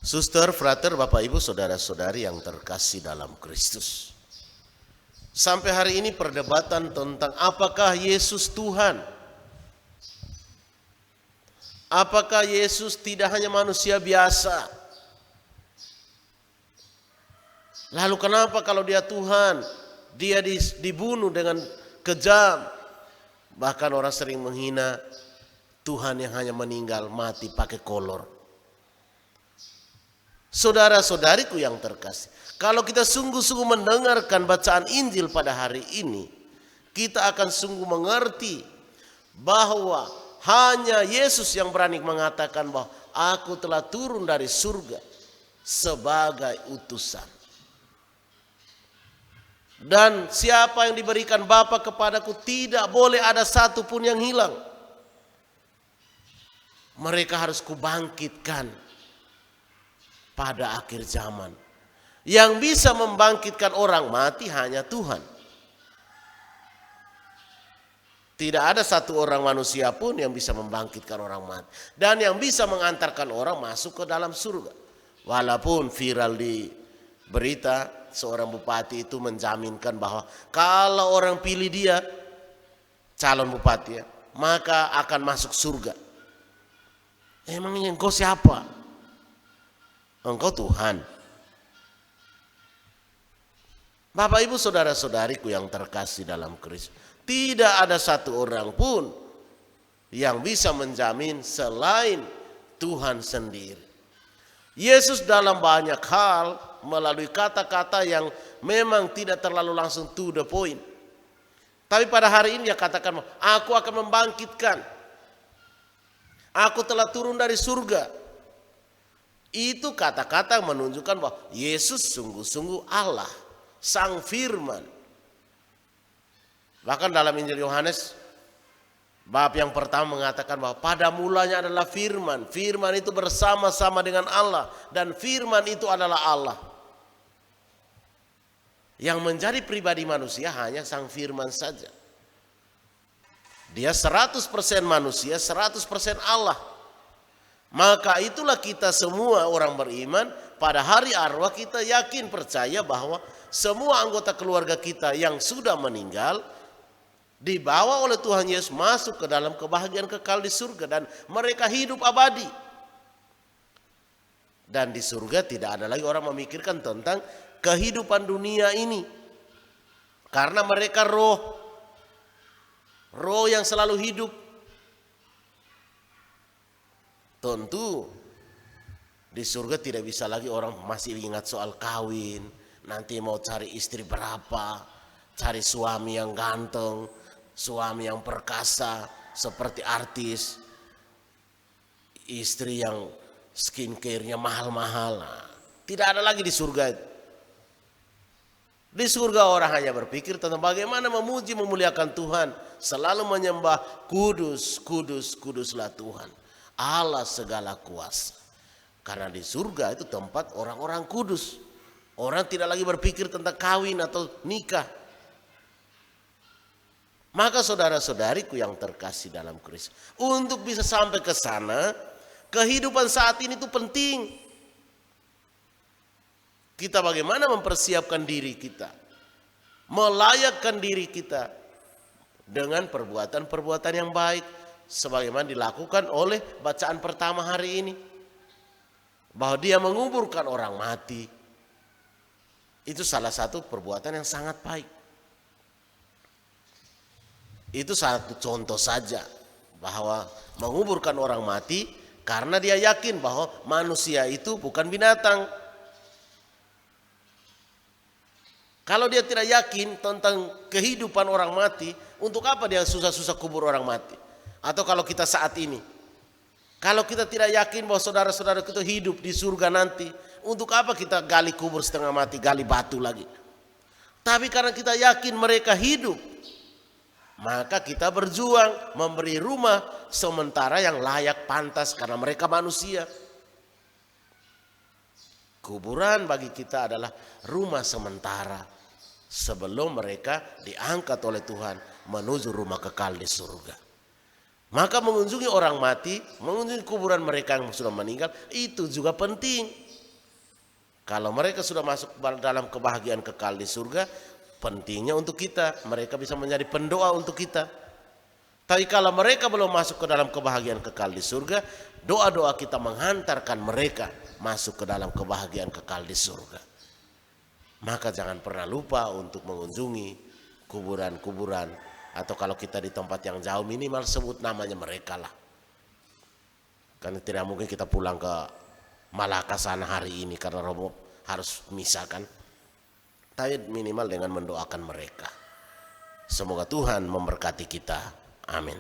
Suster, frater, Bapak Ibu, saudara-saudari yang terkasih dalam Kristus. Sampai hari ini perdebatan tentang apakah Yesus Tuhan? Apakah Yesus tidak hanya manusia biasa? Lalu kenapa kalau dia Tuhan, dia dibunuh dengan kejam? Bahkan orang sering menghina Tuhan yang hanya meninggal mati pakai kolor. Saudara-saudariku yang terkasih, kalau kita sungguh-sungguh mendengarkan bacaan Injil pada hari ini, kita akan sungguh mengerti bahwa hanya Yesus yang berani mengatakan bahwa aku telah turun dari surga sebagai utusan. Dan siapa yang diberikan Bapa kepadaku tidak boleh ada satu pun yang hilang. Mereka harus kubangkitkan pada akhir zaman. Yang bisa membangkitkan orang mati hanya Tuhan. Tidak ada satu orang manusia pun yang bisa membangkitkan orang mati. Dan yang bisa mengantarkan orang masuk ke dalam surga. Walaupun viral di berita, seorang bupati itu menjaminkan bahwa kalau orang pilih dia calon bupati, maka akan masuk surga. Emangnya engkau siapa? Engkau Tuhan. Bapak Ibu saudara-saudariku yang terkasih dalam Kristus, tidak ada satu orang pun yang bisa menjamin selain Tuhan sendiri. Yesus dalam banyak hal melalui kata-kata yang memang tidak terlalu langsung to the point. Tapi pada hari ini dia katakan, aku akan membangkitkan. Aku telah turun dari surga. Itu kata-kata menunjukkan bahwa Yesus sungguh-sungguh Allah, Sang Firman. Bahkan dalam Injil Yohanes bab yang pertama mengatakan bahwa pada mulanya adalah Firman. Firman itu bersama-sama dengan Allah dan Firman itu adalah Allah. Yang menjadi pribadi manusia hanya Sang Firman saja. Dia 100% manusia, 100% Allah. Maka itulah kita semua orang beriman pada hari arwah kita yakin percaya bahwa semua anggota keluarga kita yang sudah meninggal dibawa oleh Tuhan Yesus masuk ke dalam kebahagiaan kekal di surga dan mereka hidup abadi. Dan di surga tidak ada lagi orang memikirkan tentang kehidupan dunia ini. Karena mereka roh yang selalu hidup. Tentu di surga tidak bisa lagi orang masih ingat soal kawin, nanti mau cari istri berapa, cari suami yang ganteng, suami yang perkasa seperti artis, istri yang skincare-nya mahal-mahal. Nah, tidak ada lagi di surga itu. Di surga orang hanya berpikir tentang bagaimana memuji memuliakan Tuhan, selalu menyembah kudus, kudus, kuduslah Tuhan, Allah segala kuasa. Karena di surga itu tempat orang-orang kudus. Orang tidak lagi berpikir tentang kawin atau nikah. Maka saudara-saudariku yang terkasih dalam Kristus, untuk bisa sampai ke sana, kehidupan saat ini itu penting. Kita bagaimana mempersiapkan diri kita, melayakkan diri kita dengan perbuatan-perbuatan yang baik, sebagaimana dilakukan oleh bacaan pertama hari ini. Bahwa dia menguburkan orang mati. Itu salah satu perbuatan yang sangat baik. Itu satu contoh saja bahwa menguburkan orang mati karena dia yakin bahwa manusia itu bukan binatang. Kalau dia tidak yakin tentang kehidupan orang mati, untuk apa dia susah-susah kubur orang mati? Atau kalau kita saat ini, kalau kita tidak yakin bahwa saudara-saudara kita hidup di surga nanti, untuk apa kita gali kubur setengah mati, gali batu lagi? Tapi karena kita yakin mereka hidup, maka kita berjuang memberi rumah sementara yang layak pantas karena mereka manusia. Kuburan bagi kita adalah rumah sementara sebelum mereka diangkat oleh Tuhan menuju rumah kekal di surga. Maka mengunjungi orang mati, mengunjungi kuburan mereka yang sudah meninggal, itu juga penting. Kalau mereka sudah masuk dalam kebahagiaan kekal di surga, pentingnya untuk kita, mereka bisa menjadi pendoa untuk kita. Tapi kalau mereka belum masuk ke dalam kebahagiaan kekal di surga, doa-doa kita menghantarkan mereka masuk ke dalam kebahagiaan kekal di surga. Maka jangan pernah lupa untuk mengunjungi kuburan-kuburan, atau kalau kita di tempat yang jauh minimal sebut namanya mereka lah. Karena tidak mungkin kita pulang ke Malaka sana hari ini karena Romo harus misa kan. Tapi minimal dengan mendoakan mereka. Semoga Tuhan memberkati kita. Amin.